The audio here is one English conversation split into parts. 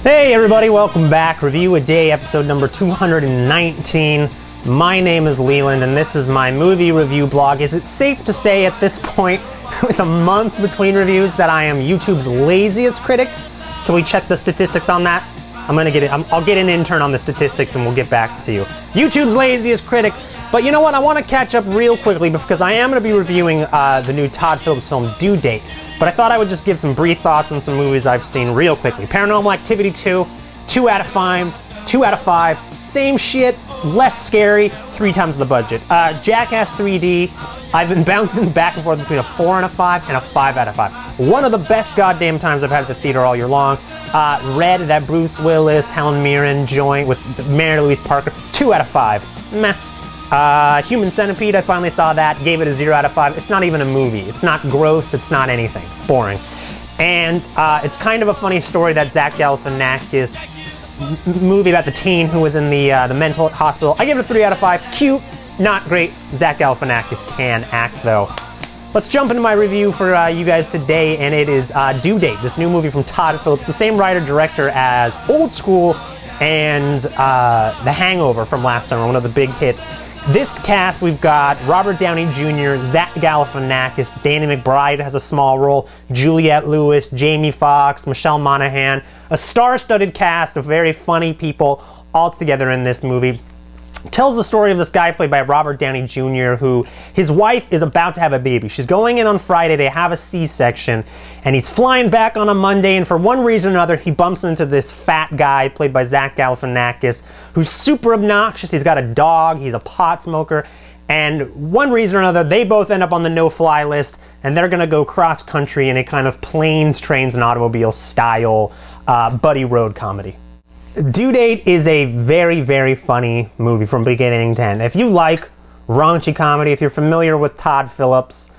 Hey everybody, welcome back. Review a Day, episode number 219. My name is Leland and this is my movie review blog. Is it safe to say at this point, with a month between reviews, that I am YouTube's laziest critic? Can we check the statistics on that? I'll get an intern on the statistics and we'll get back to you. YouTube's laziest critic. But you know what, I want to catch up real quickly because I am going to be reviewing the new Todd Phillips film, Due Date. But I thought I would just give some brief thoughts on some movies I've seen real quickly. Paranormal Activity 2, 2 out of 5, 2 out of 5, same shit, less scary, 3 times the budget. Jackass 3D, I've been bouncing back and forth between a 4 and a 5 and a 5 out of 5. One of the best goddamn times I've had at the theater all year long. Red, that Bruce Willis, Helen Mirren joint with Mary Louise Parker, 2 out of 5. Meh. Human Centipede, I finally saw that, gave it a 0 out of 5. It's not even a movie. It's not gross, it's not anything. It's boring. And it's kind of a funny story, that Zach Galifianakis movie about the teen who was in the mental hospital. I give it a 3 out of 5. Cute, not great. Zach Galifianakis can act though. Let's jump into my review for you guys today, and it is Due Date, this new movie from Todd Phillips, the same writer-director as Old School and The Hangover from last summer, one of the big hits. This cast, we've got Robert Downey Jr., Zach Galifianakis, Danny McBride has a small role, Juliette Lewis, Jamie Foxx, Michelle Monaghan, a star-studded cast of very funny people all together in this movie. Tells the story of this guy played by Robert Downey Jr. who, his wife is about to have a baby. She's going in on Friday, they have a C-section, and he's flying back on a Monday, and for one reason or another, he bumps into this fat guy played by Zach Galifianakis, who's super obnoxious. He's got a dog, he's a pot smoker, and one reason or another, they both end up on the no-fly list, and they're gonna go cross-country in a kind of planes, trains, and automobiles style buddy road comedy. Due Date is a very, very funny movie from beginning to end. If you like raunchy comedy, if you're familiar with Todd Phillips,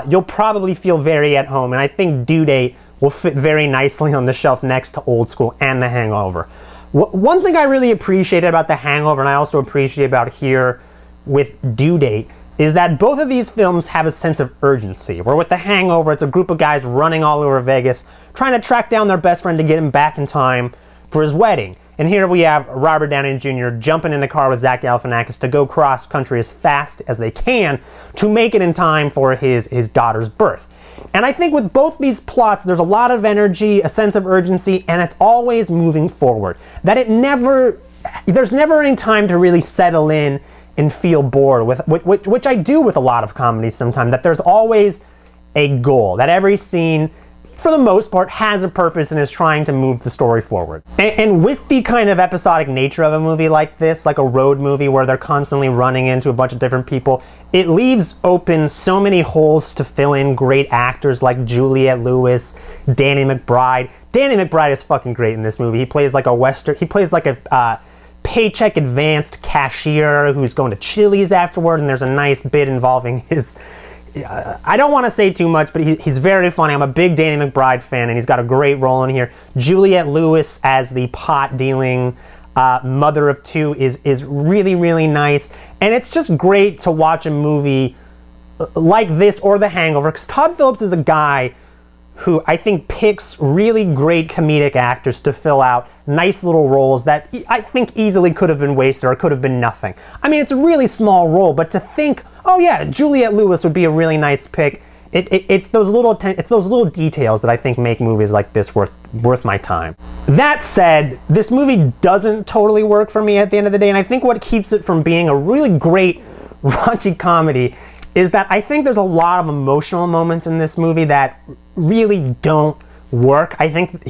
you'll probably feel very at home, and I think Due Date will fit very nicely on the shelf next to Old School and The Hangover. One thing I really appreciated about The Hangover, and I also appreciate about here with Due Date, is that both of these films have a sense of urgency. Where with The Hangover, it's a group of guys running all over Vegas, trying to track down their best friend to get him back in time for his wedding. And here we have Robert Downey Jr. jumping in the car with Zach Galifianakis to go cross country as fast as they can to make it in time for his daughter's birth. And I think with both these plots, there's a lot of energy, a sense of urgency, and it's always moving forward. That there's never any time to really settle in and feel bored, which I do with a lot of comedies sometimes, that there's always a goal, that every scene, for the most part, has a purpose and is trying to move the story forward. And with the kind of episodic nature of a movie like this, like a road movie where they're constantly running into a bunch of different people, it leaves open so many holes to fill in great actors like Juliette Lewis, Danny McBride. Danny McBride is fucking great in this movie. He plays like a paycheck advanced cashier who's going to Chili's afterward, and there's a nice bit involving his... I don't want to say too much, but he's very funny. I'm a big Danny McBride fan, and he's got a great role in here. Juliette Lewis as the pot-dealing mother of 2 is really, really nice. And it's just great to watch a movie like this or The Hangover, because Todd Phillips is a guy who I think picks really great comedic actors to fill out nice little roles that I think easily could have been wasted or could have been nothing. I mean, it's a really small role, but to think, oh yeah, Juliette Lewis would be a really nice pick, it's those little details that I think make movies like this worth my time. That said, this movie doesn't totally work for me at the end of the day, and I think what keeps it from being a really great raunchy comedy is that I think there's a lot of emotional moments in this movie that really don't work. I think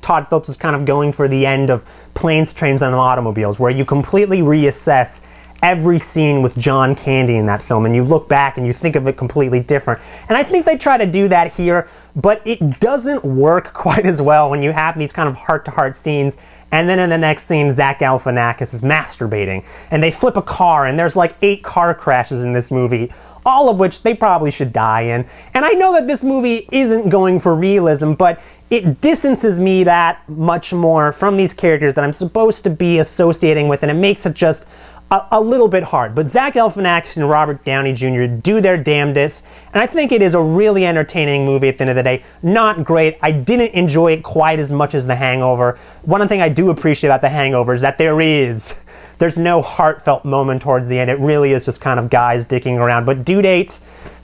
Todd Phillips is kind of going for the end of Planes, Trains, and Automobiles, where you completely reassess every scene with John Candy in that film, and you look back and you think of it completely different. And I think they try to do that here, but it doesn't work quite as well when you have these kind of heart-to-heart scenes, and then in the next scene, Zach Galifianakis is masturbating, and they flip a car, and there's like 8 car crashes in this movie, all of which they probably should die in. And I know that this movie isn't going for realism, but it distances me that much more from these characters that I'm supposed to be associating with, and it makes it just a little bit hard. But Zach Galifianakis and Robert Downey Jr. do their damnedest, and I think it is a really entertaining movie at the end of the day. Not great. I didn't enjoy it quite as much as The Hangover. One thing I do appreciate about The Hangover is that there's no heartfelt moment towards the end. It really is just kind of guys dicking around. But Due Date,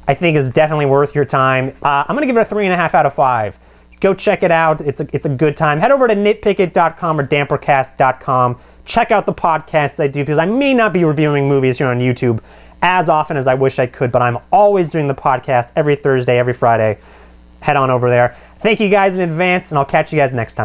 I think, is definitely worth your time. I'm going to give it a 3.5 out of 5. Go check it out. It's a good time. Head over to nitpickit.com or dampercast.com. Check out the podcasts I do, because I may not be reviewing movies here on YouTube as often as I wish I could, but I'm always doing the podcast every Thursday, every Friday. Head on over there. Thank you guys in advance, and I'll catch you guys next time.